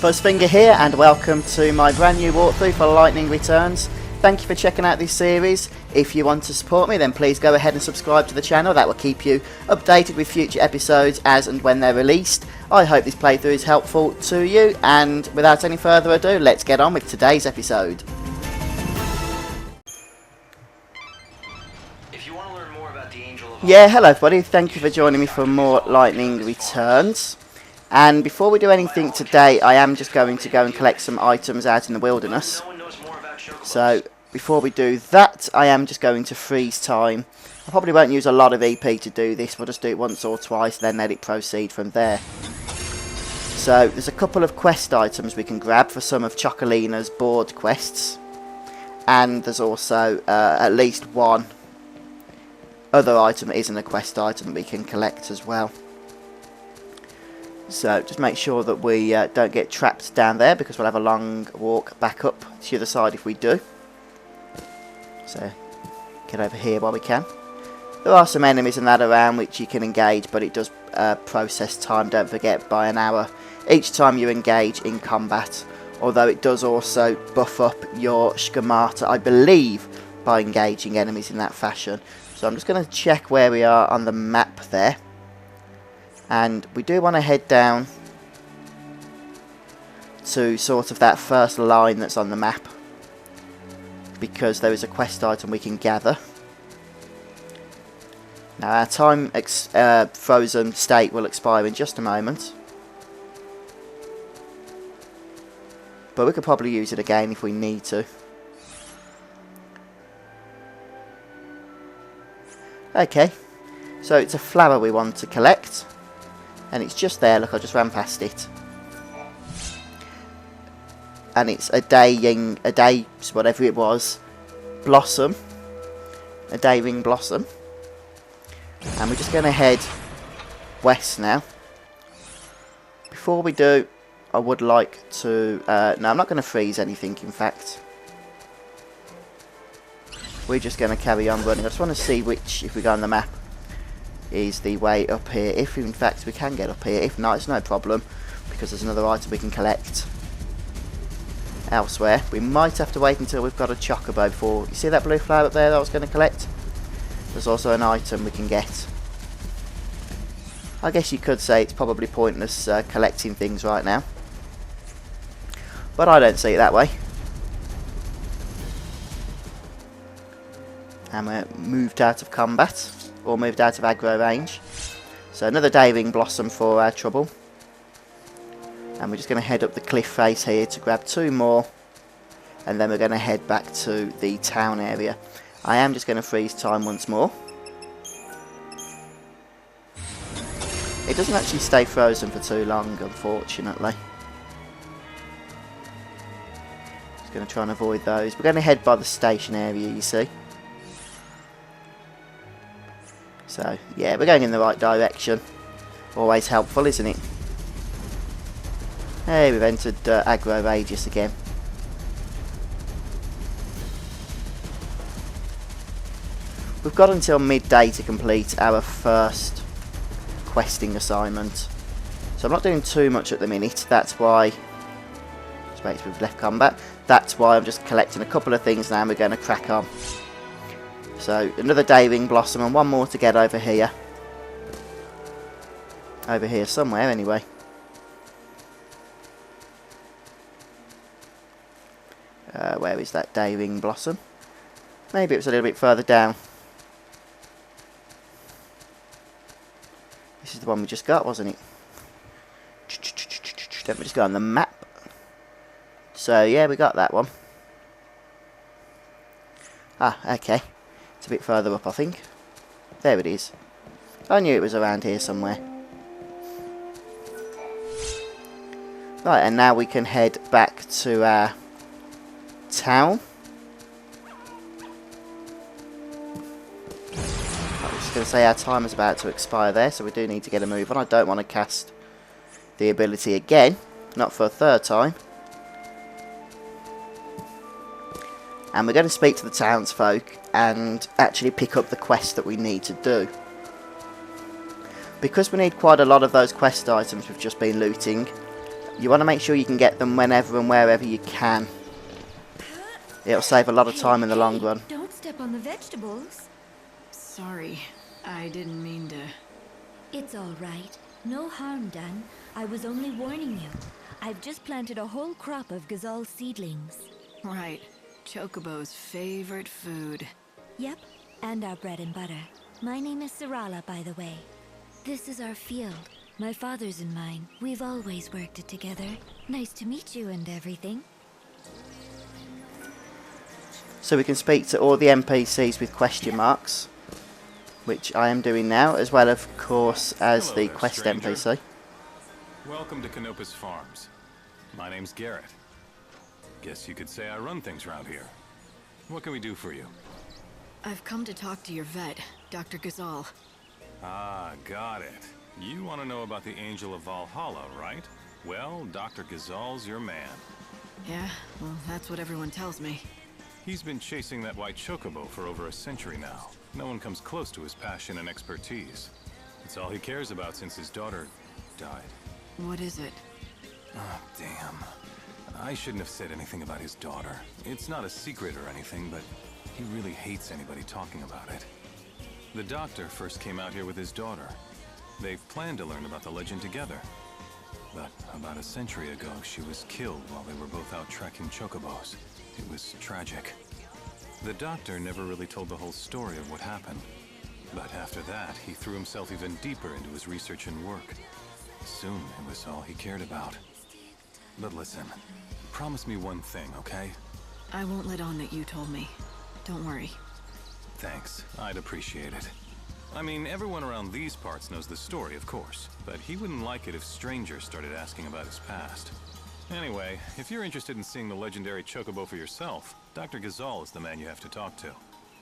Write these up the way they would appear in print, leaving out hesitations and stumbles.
Fuzzfinger here, and welcome to my brand new walkthrough for Lightning Returns. Thank you for checking out this series. If you want to support me, then please go ahead and subscribe to the channel. That will keep you updated with future episodes as and when they're released. I hope this playthrough is helpful to you, and without any further ado, let's get on with today's episode. Yeah, hello everybody, thank you for joining me for more Lightning Returns. And before we do anything today, I am just going to go and collect some items out in the wilderness. So, before we do that, I am just going to freeze time. I probably won't use a lot of EP to do this, we'll just do it once or twice, then let it proceed from there. So, there's a couple of quest items we can grab for some of Chocolina's board quests. And there's also at least one other item that isn't a quest item that we can collect as well. So just make sure that we don't get trapped down there, because we'll have a long walk back up to the other side if we do. So get over here while we can. There are some enemies and that around which you can engage, but it does process time, don't forget, by an hour each time you engage in combat. Although it does also buff up your schemata, I believe, by engaging enemies in that fashion. So I'm just going to check where we are on the map there. And we do want to head down to sort of that first line that's on the map, because there is a quest item we can gather. Now our time frozen state will expire in just a moment, but we could probably use it again if we need to. Okay, so it's a flower we want to collect. And it's just there, look, I just ran past it. And it's a day, whatever it was, blossom. A day ring blossom. And we're just going to head west now. Before we do, I would like to... no, I'm not going to freeze anything, in fact. We're just going to carry on running. I just want to see which, if we go on the map, is the way up here, if in fact we can get up here. If not, it's no problem, because there's another item we can collect elsewhere. We might have to wait until we've got a chocobo before. You see that blue flower up there that I was going to collect? There's also an item we can get. I guess you could say it's probably pointless collecting things right now, but I don't see it that way. And we're moved out of combat, or moved out of aggro range. So another day ring blossom for our trouble. And we're just going to head up the cliff face here to grab two more, and then we're going to head back to the town area. I am just going to freeze time once more. It doesn't actually stay frozen for too long, unfortunately. Just going to try and avoid those. We're going to head by the station area, you see. So, yeah, we're going in the right direction. Always helpful, isn't it? Hey, we've entered aggro radius again. We've got until midday to complete our first questing assignment. So I'm not doing too much at the minute. That's why... Just wait till we've left combat. That's why I'm just collecting a couple of things now, and we're going to crack on. So, another day ring blossom and one more to get over here. Over here somewhere, anyway. Where is that day ring blossom? Maybe it was a little bit further down. This is the one we just got, wasn't it? Don't we just go on the map? So, yeah, we got that one. Ah, okay. It's a bit further up, I think. There it is. I knew it was around here somewhere. Right, and now we can head back to our town. I was just going to say our time is about to expire there, so we do need to get a move on. I don't want to cast the ability again, not for a third time. And we're going to speak to the townsfolk and actually pick up the quest that we need to do. Because we need quite a lot of those quest items we've just been looting, You want to make sure you can get them whenever and wherever you can. It'll save a lot of time in the long run. Don't step on the vegetables. Sorry, I didn't mean to... It's all right. No harm done. I was only warning you. I've just planted a whole crop of gazelle seedlings. Right. Chocobo's favorite food. Yep, and our bread and butter. My name is Sarala, by the way. This is our field. My father's and mine. We've always worked it together. Nice to meet you and everything. So we can speak to all the NPCs with question marks, which I am doing now, as well, of course, as Hello the there, quest stranger. NPC. Welcome to Canopus Farms. My name's Garrett. Guess you could say I run things around here. What can we do for you? I've come to talk to your vet, Dr. Gazal. Ah, got it. You want to know about the Angel of Valhalla, right? Well, Dr. Gazal's your man. Yeah, well, that's what everyone tells me. He's been chasing that white chocobo for over a century now. No one comes close to his passion and expertise. It's all he cares about since his daughter died. What is it? Ah, damn. I shouldn't have said anything about his daughter. It's not a secret or anything, but he really hates anybody talking about it. The doctor first came out here with his daughter. They planned to learn about the legend together. But about a century ago, she was killed while they were both out tracking chocobos. It was tragic. The doctor never really told the whole story of what happened. But after that, he threw himself even deeper into his research and work. Soon, it was all he cared about. But listen, promise me one thing, okay? I won't let on that you told me. Don't worry. Thanks, I'd appreciate it. I mean, everyone around these parts knows the story, of course, but he wouldn't like it if strangers started asking about his past. Anyway, if you're interested in seeing the legendary chocobo for yourself, Dr. Gazal is the man you have to talk to.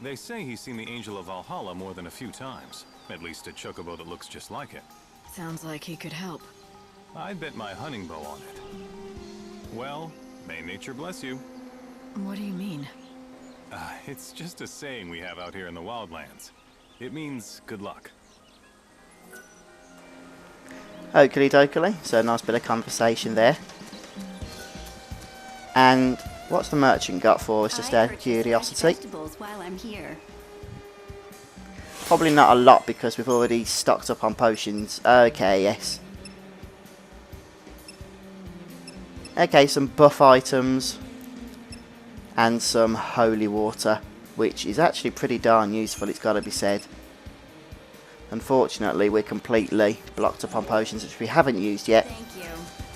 They say he's seen the Angel of Valhalla more than a few times. At least a chocobo that looks just like it. Sounds like he could help. I'd bet my hunting bow on it. Well, may nature bless you. What do you mean? It's just a saying we have out here in the wildlands. It means good luck. Oakley dokily, so a nice bit of conversation there. And what's the merchant got for us, just out of curiosity? While I'm here. Probably not a lot because we've already stocked up on potions. Okay, yes. Okay, some buff items and some holy water, which is actually pretty darn useful, it's got to be said. Unfortunately, we're completely blocked up on potions, which we haven't used yet. Thank you.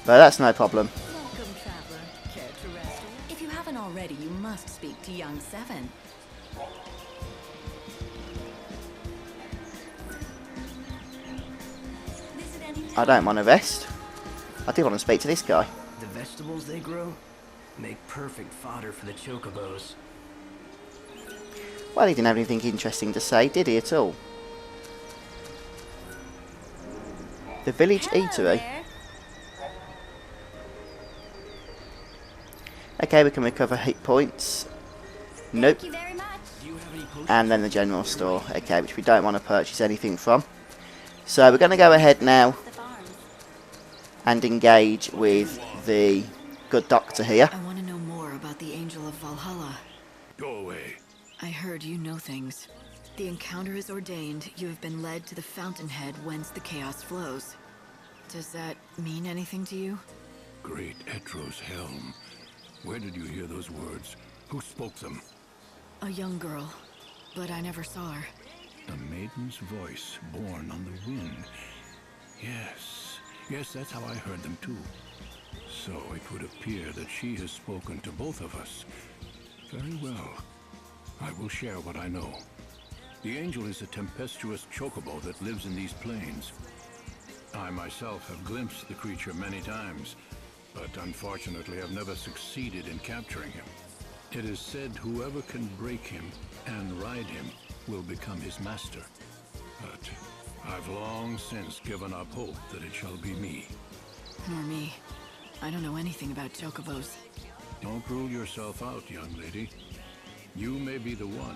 But that's no problem. Welcome, traveler. Care to rest? If you haven't already, you must speak to young Seven. I don't want to rest. I do want to speak to this guy. The vegetables they grow make perfect fodder for the chocobos. Well, he didn't have anything interesting to say, did he at all? The village eatery. Okay, we can recover hit points. Nope. Thank you very much. And then the general store. Okay, which we don't want to purchase anything from. So we're going to go ahead now The farms. and engage with the good doctor here. I want to know more about the Angel of Valhalla. Go away. I heard you know things. The encounter is ordained. You have been led to the fountainhead whence the chaos flows. Does that mean anything to you? Great Etro's helm. Where did you hear those words? Who spoke them? A young girl, but I never saw her. A maiden's voice born on the wind. Yes, that's how I heard them too. So it would appear that she has spoken to both of us. Very well. I will share what I know. The angel is a tempestuous chocobo that lives in these plains. I myself have glimpsed the creature many times, but unfortunately have never succeeded in capturing him. It is said whoever can break him and ride him will become his master. But I've long since given up hope that it shall be me. Nor me. I don't know anything about chocobos. Don't rule yourself out, young lady. You may be the one,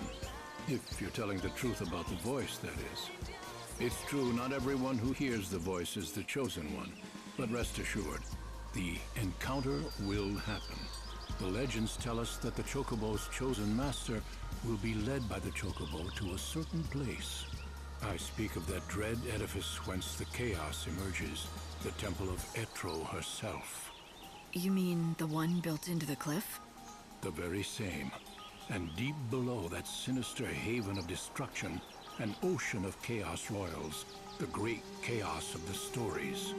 if you're telling the truth about the voice, that is. It's true, not everyone who hears the voice is the chosen one, but rest assured, The encounter will happen. The legends tell us that the Chocobo's chosen master will be led by the Chocobo to a certain place. I speak of that dread edifice whence the chaos emerges, the Temple of Etro herself. You mean the one built into the cliff? The very same. And deep below that sinister haven of destruction, an ocean of chaos royals, the great chaos of the stories.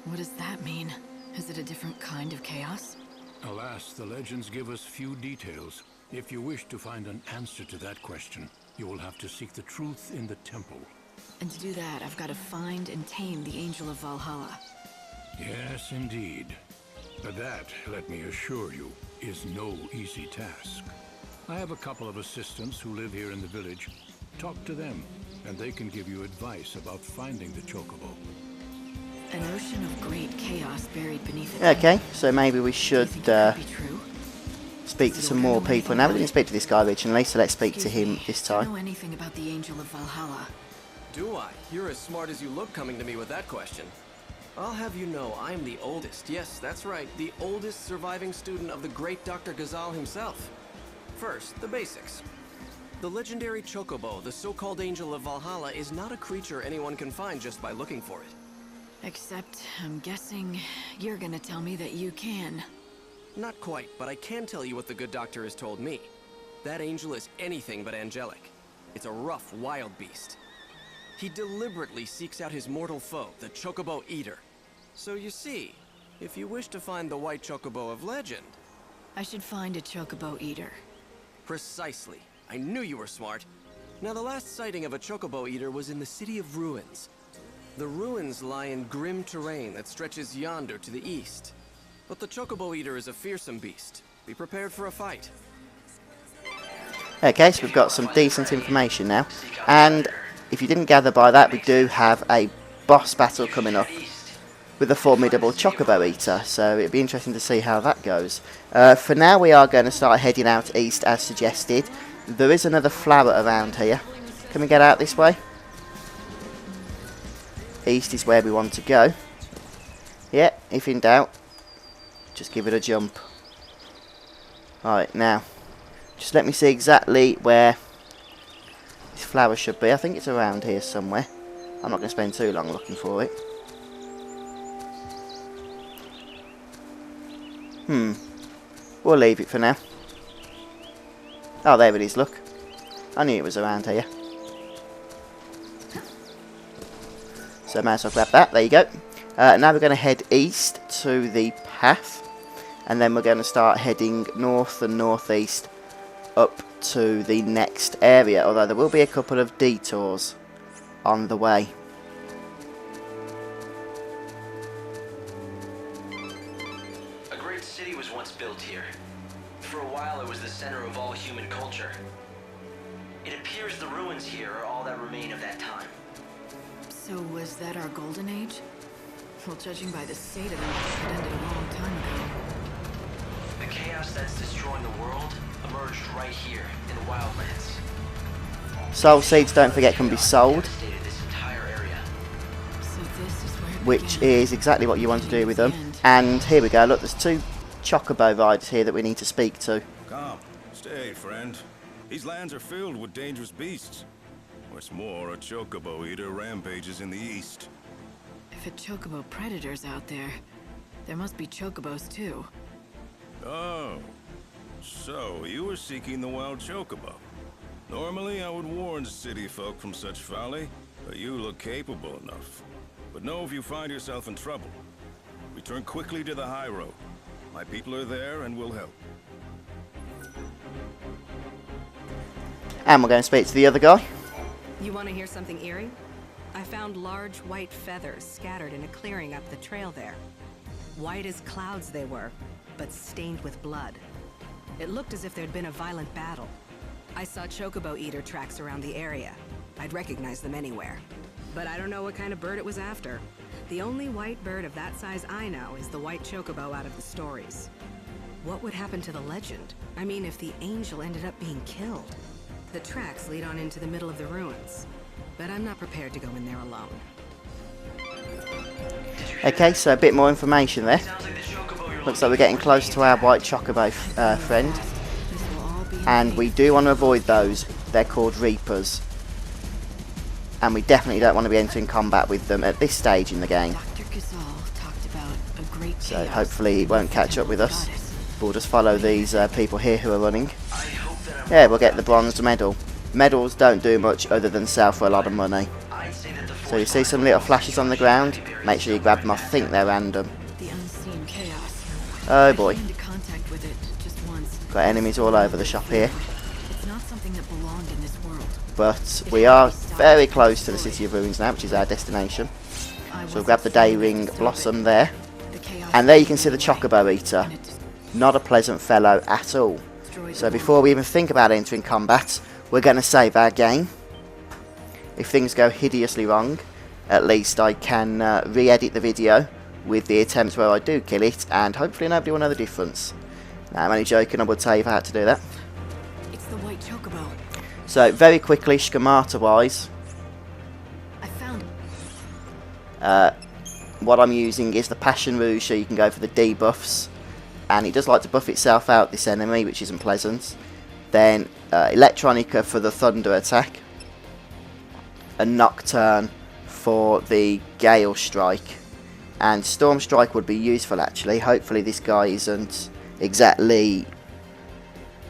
What does that mean? Is it a different kind of chaos? Alas, the legends give us few details. If you wish to find an answer to that question, you will have to seek the truth in the temple. And to do that, I've got to find and tame the Angel of Valhalla. Yes, indeed. But that, let me assure you, is no easy task. I have a couple of assistants who live here in the village. Talk to them, and they can give you advice about finding the Chocobo. An ocean of great chaos buried beneath it. Okay, so maybe we should Do you think it could be true? speak to some more people. Now, we didn't speak to this guy originally, so let's speak to Excuse him me, this do you time. know anything about the Angel of Valhalla? Do I? You're as smart as you look coming to me with that question. I'll have you know I'm the oldest, yes, that's right, the oldest surviving student of the great Dr. Ghazal himself. First, the basics. The legendary Chocobo, the so-called Angel of Valhalla, is not a creature anyone can find just by looking for it. Except, I'm guessing you're gonna tell me that you can. Not quite, but I can tell you what the good doctor has told me. That angel is anything but angelic. It's a rough, wild beast. He deliberately seeks out his mortal foe, the Chocobo Eater. So you see, if you wish to find the white Chocobo of legend... I should find a Chocobo Eater. Precisely. I knew you were smart. Now, the last sighting of a Chocobo Eater was in the City of Ruins. The ruins lie in grim terrain that stretches yonder to the east. But the Chocobo Eater is a fearsome beast. Be prepared for a fight. Okay, so we've got some decent information now. And if you didn't gather by that, we do have a boss battle coming up with a formidable Chocobo Eater. So it'd be interesting to see how that goes. For now, we are going to start heading out east as suggested. There is another flower around here. Can we get out this way? East is where we want to go. Yeah, if in doubt, just give it a jump. Alright, now, just let me see exactly where this flower should be. I think it's around here somewhere. I'm not going to spend too long looking for it. We'll leave it for now. Oh, there it is, look. I knew it was around here. So I might as well grab that. There you go. Now we're going to head east to the path. And then we're going to start heading north and northeast up to the next area. Although there will be a couple of detours on the way. A great city was once built here. For a while it was the center of all human culture. It appears the ruins here are all that remain of that time. So was that our golden age? Well, judging by the state of them, it ended a long time ago. The chaos that's destroying the world emerged right here in the wildlands. Soul seeds, don't forget, can be sold. Devastated this entire area. So this is where it Which began. is exactly what you want to do with them. And here we go. Look, there's two Chocobo riders here that we need to speak to. Come, stay, friend. These lands are filled with dangerous beasts. What's more, a Chocobo Eater rampages in the east. If a Chocobo predator's out there, there must be Chocobos too. Oh, so you were seeking the wild Chocobo. Normally, I would warn city folk from such folly, but you look capable enough. But know if you find yourself in trouble, return quickly to the high road. My people are there and will help. And we're going to speak to the other guy. You want to hear something eerie? I found large white feathers scattered in a clearing up the trail there. White as clouds they were, but stained with blood. It looked as if there'd been a violent battle. I saw Chocobo Eater tracks around the area. I'd recognize them anywhere. But I don't know what kind of bird it was after. The only white bird of that size I know is the white Chocobo out of the stories. What would happen to the legend? I mean, if the angel ended up being killed. The tracks lead on into the middle of the ruins. But I'm not prepared to go in there alone. Did you Okay, so a bit more information there. Looks like we're getting close to our white chocobo friend. And we do want to avoid those. They're called Reapers. And we definitely don't want to be entering combat with them at this stage in the game. So hopefully it won't catch up with us. We'll just follow these people here who are running. Yeah, we'll get the bronze medal. Medals don't do much other than sell for a lot of money. So you see some little flashes on the ground. Make sure you grab them. I think they're random. Oh boy. Got enemies all over the shop here. But we are very close to the City of Ruins now, which is our destination. So we'll grab the Day Ring Blossom there. And there you can see the Chocobo Eater. Not a pleasant fellow at all. So before we even think about entering combat, we're going to save our game. If things go hideously wrong, at least I can re-edit the video with the attempts where I do kill it, and hopefully nobody will know the difference. Now, I'm only joking, I would tell you if I had to do that. It's the white chocobo. So, very quickly, schemata-wise, I found what I'm using is the Passion Rouge, so you can go for the debuffs. And it does like to buff itself out, this enemy, which isn't pleasant. Then, Electronica for the Thunder attack. A Nocturne for the Gale Strike. And Storm Strike would be useful, actually. Hopefully this guy isn't exactly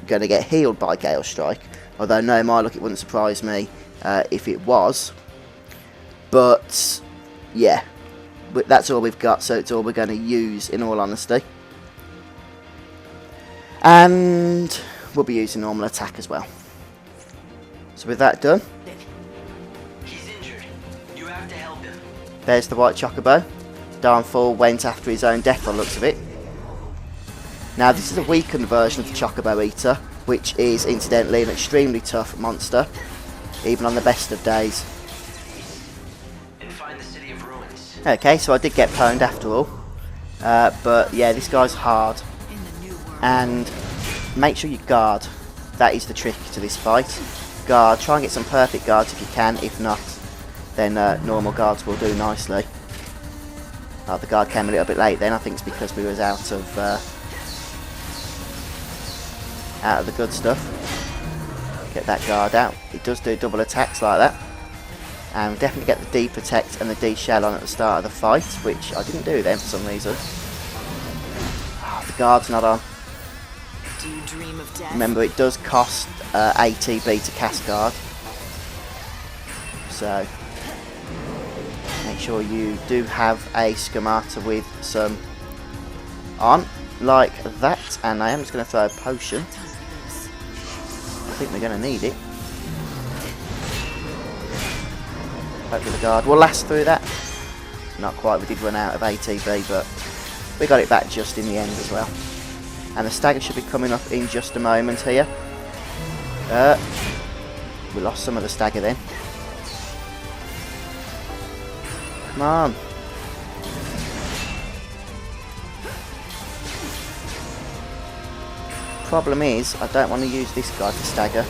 going to get healed by Gale Strike. Although, no, my luck, it wouldn't surprise me if it was. But, yeah. That's all we've got, so it's all we're going to use, in all honesty. And we'll be using normal attack as well. So with that done, He's injured. You have to help him. there's the white chocobo. Darnfall went after his own death by the looks of it. Now this is a weakened version of the Chocobo Eater, which is incidentally an extremely tough monster, even on the best of days. And find the City of Ruins. Okay, so I did get pwned after all. But yeah, this guy's hard. And make sure you guard. That is the trick to this fight. Guard. Try and get some perfect guards if you can. If not, then normal guards will do nicely. Oh, the guard came a little bit late then. I think it's because we was out of the good stuff. Get that guard out. It does do double attacks like that. And definitely get the D protect and the D shell on at the start of the fight, which I didn't do then for some reason. Oh, the guard's not on. Do you dream of death? Remember, it does cost ATB to cast guard. So make sure you do have a schemata with some on, like that. And I am just going to throw a potion. I think we're going to need it. Hopefully the guard will last through that. Not quite, we did run out of ATB, but we got it back just in the end as well. And the stagger should be coming up in just a moment here. We lost some of the stagger then. Come on. Problem is, I don't want to use this guy for stagger.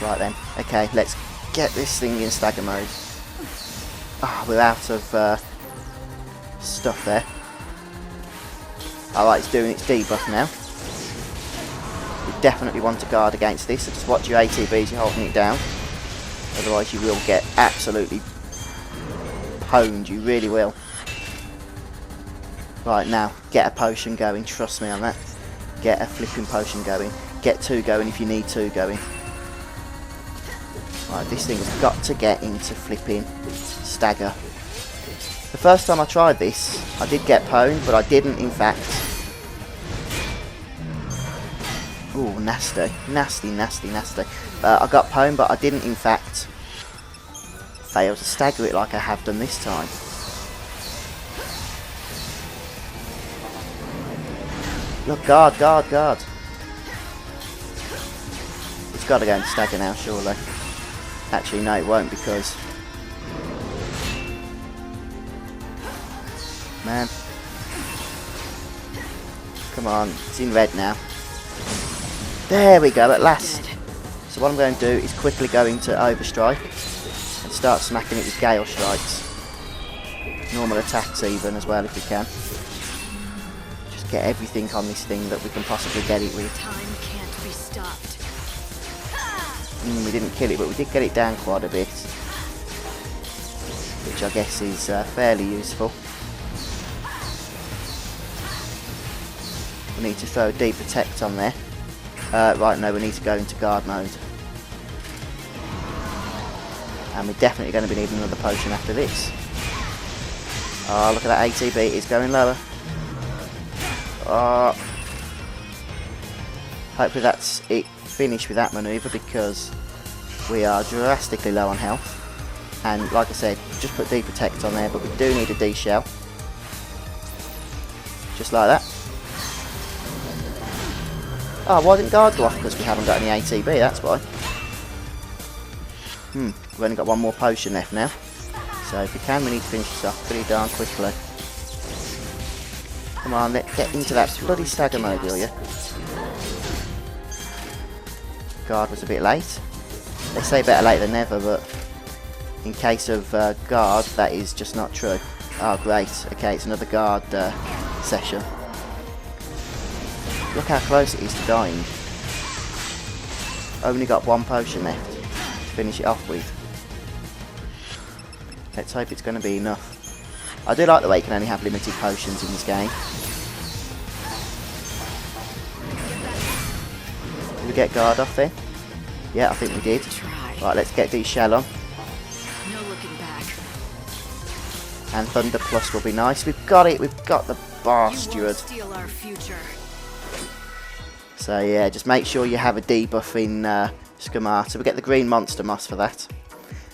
Right then. Okay, let's get this thing in stagger mode. Ah, we're out of stuff there. Alright, it's doing its debuff now. You definitely want to guard against this, so just watch your ATB as you're holding it down. Otherwise you will get absolutely pwned, you really will. Right, now, get a potion going, trust me on that. Get a flipping potion going. Get two going if you need two going. Right, this thing has got to get into flipping stagger. The first time I tried this, I did get pwned, but I didn't in fact. Ooh, nasty. Nasty, nasty, nasty. I got pwned, but I didn't in fact fail to stagger it like I have done this time. Look, guard, guard, guard. It's got to go into stagger now, surely. Actually, no, it won't, because... Man. Come on, it's in red now. There we go, at last. So what I'm going to do is quickly go into overstrike. And start smacking it with Gale Strikes. Normal attacks even as well if we can. Just get everything on this thing that we can possibly get it with. Time can't be stopped. We didn't kill it, but we did get it down quite a bit. Which I guess is fairly useful. We need to throw Deep Protect on there. Right, no, we need to go into guard mode. And we're definitely going to be needing another potion after this. Oh, look at that ATB, it's going lower. Oh. Hopefully that's it finished with that manoeuvre, because we are drastically low on health. And like I said, just put Deep Protect on there, but we do need a D-Shell. Just like that. Oh, why didn't guard go off? Because we haven't got any ATB, that's why. We've only got one more potion left now. So if we can, we need to finish this off pretty darn quickly. Come on, let's get into that bloody stagger mode, will you? Guard was a bit late. They say better late than never, but in case of guard, that is just not true. Oh, great. Okay, it's another guard session. Look how close it is to dying. Only got one potion left to finish it off with. Let's hope it's going to be enough. I do like the way you can only have limited potions in this game. Did we get guard off there? Yeah, I think we did. Right, let's get these shell on. No looking back. And Thunder Plus will be nice. We've got it. We've got the bastard. You won't steal our future. So yeah, just make sure you have a debuff in Schemata. We get the green monster moss for that,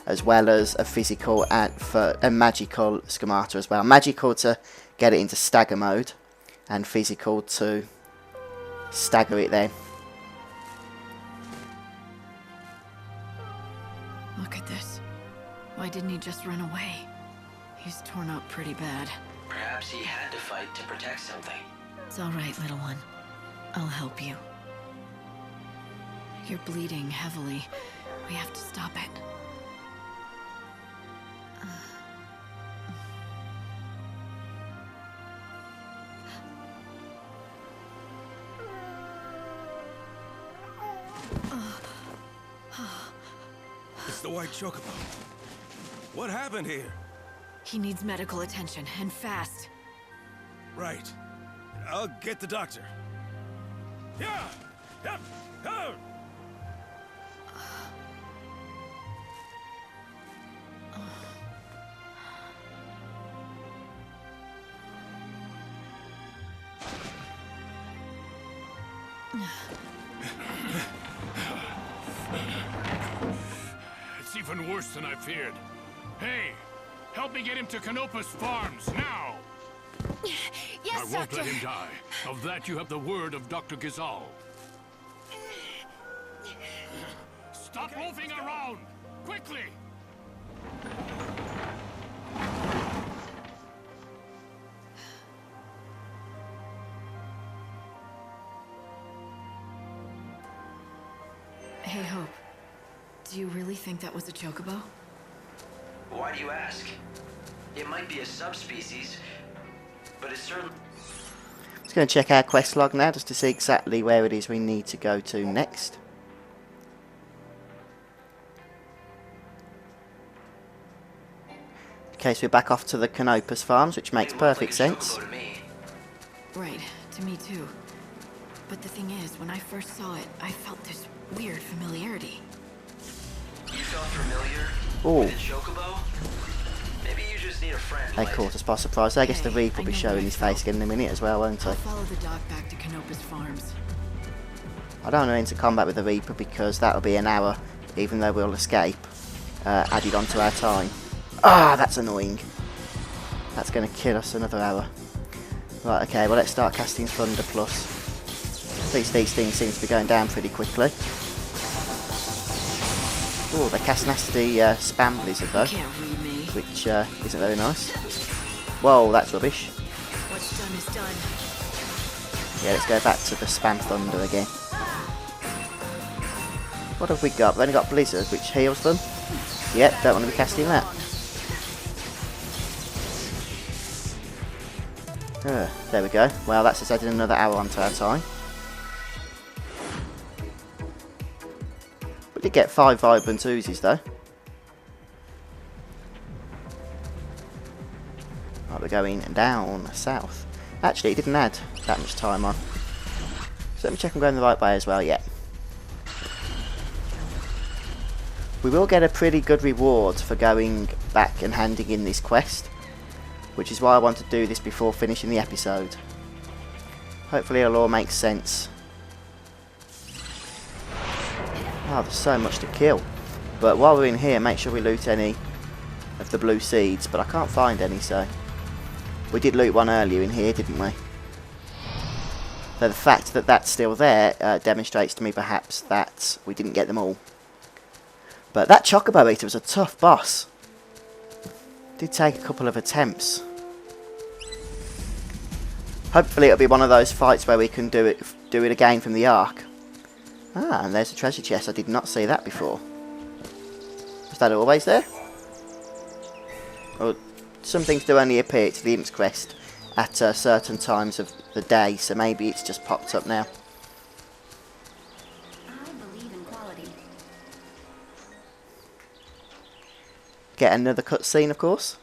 as well as a physical and for a magical Schemata as well. Magical to get it into stagger mode, and physical to stagger it then. Look at this. Why didn't he just run away? He's torn up pretty bad. Perhaps he had to fight to protect something. It's all right, little one. I'll help you. You're bleeding heavily. We have to stop it. It's the white chocobo. What happened here? He needs medical attention, and fast. Right. I'll get the doctor. Yeah! Yep! Oh! It's even worse than I feared. Hey, help me get him to Canopus Farms, now! Yes, I won't Doctor. let him die. Of that you have the word of Dr. Gazal. Stop wolfing around! Quickly! Hey, Hope. Do you really think that was a chocobo? Why do you ask? It might be a subspecies, but it's certainly... Just going to check our quest log now just to see exactly where it is we need to go to next. Okay, so we're back off to the Canopus Farms, which makes perfect sense. Right, to me too. But the thing is, when I first saw it, I felt this weird familiarity. You felt familiar Ooh. with a chocobo? Maybe you just need a friend. They caught us by surprise. I guess the Reaper will be showing his face again in a minute as well, won't I'll he? follow the doc back to Canopus Farms. I don't want to enter combat with the Reaper because that'll be an hour, even though we'll escape, added onto our time. Ah, that's annoying. That's going to kill us another hour. Right, okay, well let's start casting Thunder Plus. At least these things seem to be going down pretty quickly. Oh, they cast nasty spam blizzard though, Can't read me. which isn't very nice. Whoa, that's rubbish. What's done is done. Yeah, let's go back to the spam thunder again. What have we got? We've only got blizzard, which heals them. Yep, don't want to be casting that. There we go. Well, that's just added another hour onto our time. We did get 5 vibrant Uzis though. Right, we're going down south. Actually, it didn't add that much time on. So let me check I'm going the right way as well. Yeah. We will get a pretty good reward for going back and handing in this quest, which is why I want to do this before finishing the episode. Hopefully it'll all make sense. Oh, there's so much to kill. But while we're in here, make sure we loot any of the blue seeds, but I can't find any, so... We did loot one earlier in here, didn't we? So the fact that that's still there demonstrates to me perhaps that we didn't get them all. But that Chocobo Eater was a tough boss. Did take a couple of attempts. Hopefully it'll be one of those fights where we can do it again from the Ark. Ah, and there's a treasure chest. I did not see that before. Was that always there? Or some things do only appear to the Imp's Crest at certain times of the day, so maybe it's just popped up now. Get another cutscene, of course.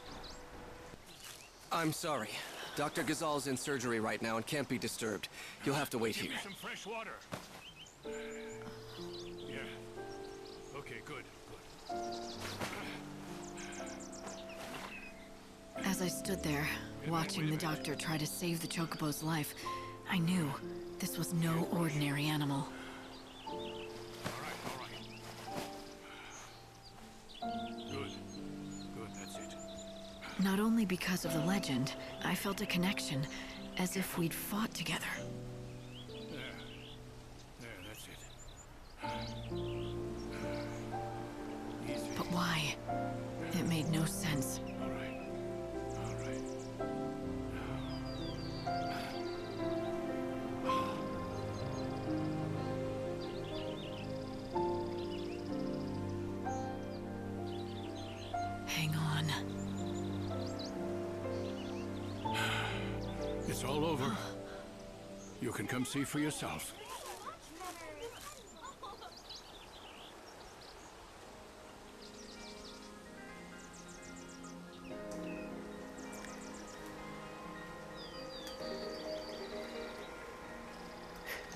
I'm sorry. Dr. Ghazal's in surgery right now and can't be disturbed. You'll have to wait here. Some fresh water. Yeah. Okay, good. As I stood there, watching the doctor try to save the Chocobo's life, I knew this was no ordinary animal. All right. Good, that's it. Not only because of the legend, I felt a connection, as if we'd fought together. There, that's it. But why? It made no sense. All right. Hang on. It's all over. You can come see for yourself.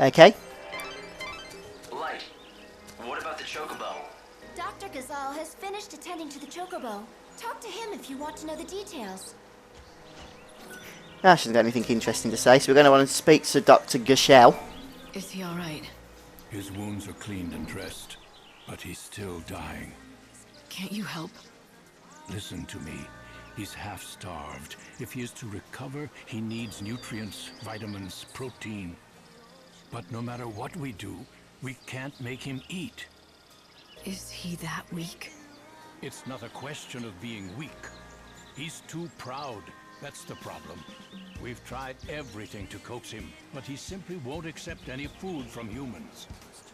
Okay. Light, what about the Chocobo? Dr. Ghazal has finished attending to the Chocobo. Talk to him if you want to know the details. Ah, she hasn't got anything interesting to say, so we're going to want to speak to Dr. Gashel. Is he all right? His wounds are cleaned and dressed, but he's still dying. Can't you help? Listen to me. He's half-starved. If he is to recover, he needs nutrients, vitamins, protein. But no matter what we do, we can't make him eat. Is he that weak? It's not a question of being weak. He's too proud. That's the problem. We've tried everything to coax him, but he simply won't accept any food from humans.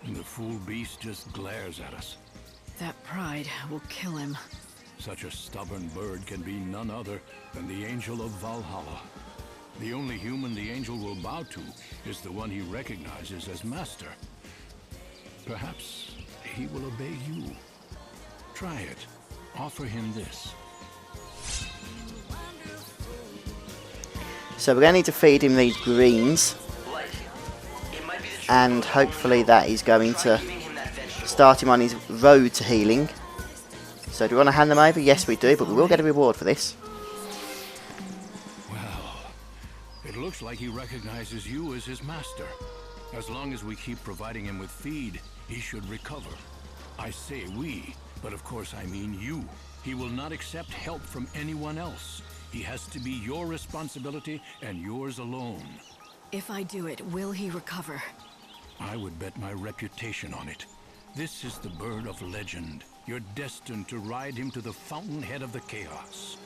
And the fool beast just glares at us. That pride will kill him. Such a stubborn bird can be none other than the Angel of Valhalla. The only human the Angel will bow to is the one he recognizes as master. Perhaps he will obey you. Try it. Offer him this. So we're going to need to feed him these greens, and hopefully that is going to start him on his road to healing. So do we want to hand them over? Yes we do, but we will get a reward for this. Well, it looks like he recognizes you as his master. As long as we keep providing him with feed, he should recover. I say we, but of course I mean you. He will not accept help from anyone else. He has to be your responsibility and yours alone. If I do it, will he recover? I would bet my reputation on it. This is the bird of legend. You're destined to ride him to the fountainhead of the chaos.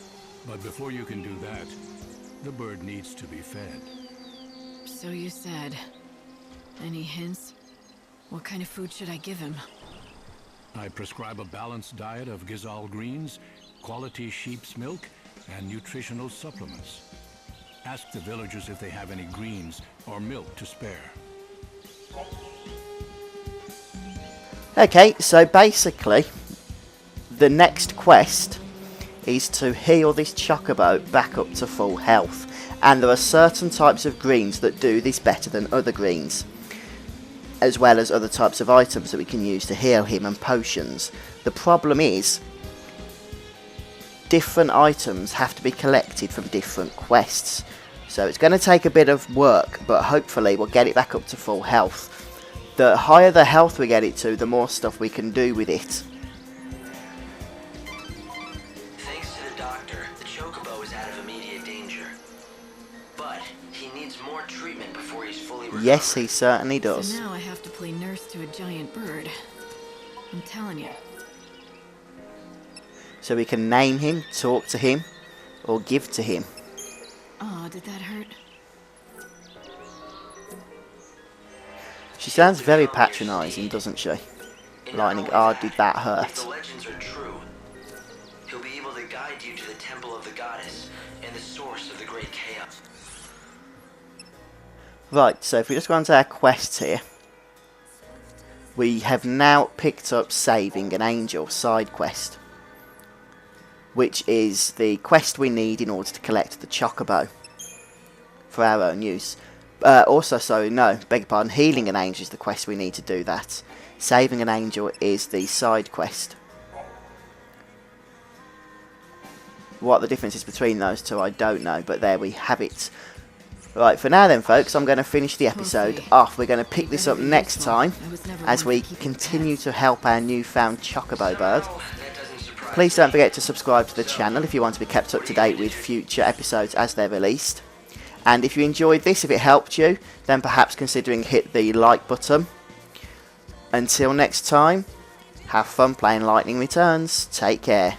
But before you can do that, the bird needs to be fed. So you said. Any hints? What kind of food should I give him? I prescribe a balanced diet of Gizal greens, quality sheep's milk, and nutritional supplements. Ask the villagers if they have any greens or milk to spare. Okay, so basically, the next quest is to heal this chocobo back up to full health. And there are certain types of greens that do this better than other greens, as well as other types of items that we can use to heal him and potions. The problem is, different items have to be collected from different quests. So it's going to take a bit of work, but hopefully we'll get it back up to full health. The higher the health we get it to, the more stuff we can do with it. Thanks to the doctor, the chocobo is out of immediate danger. But he needs more treatment before he's fully recovered. Yes, he certainly does. So now I have to play nurse to a giant bird. I'm telling you. So we can name him, talk to him, or give to him. Oh, did that hurt? She sounds very patronising, doesn't she? Lightning, ah, did that If hurt? the legends are true, he'll be able to guide you to the temple of the goddess and the source of the great chaos. Right, so if we just go on to our quests here, we have now picked up Saving an Angel side quest, which is the quest we need in order to collect the chocobo for our own use. Beg your pardon, Healing an Angel is the quest we need to do that. Saving an Angel is the side quest. What the difference is between those two, I don't know, but there we have it. Right, for now then, folks, I'm going to finish the episode off. We're going to pick this up next time as we continue to help our newfound chocobo bird. Please don't forget to subscribe to the channel if you want to be kept up to date with future episodes as they're released. And if you enjoyed this, if it helped you, then perhaps considering hit the like button. Until next time, have fun playing Lightning Returns. Take care.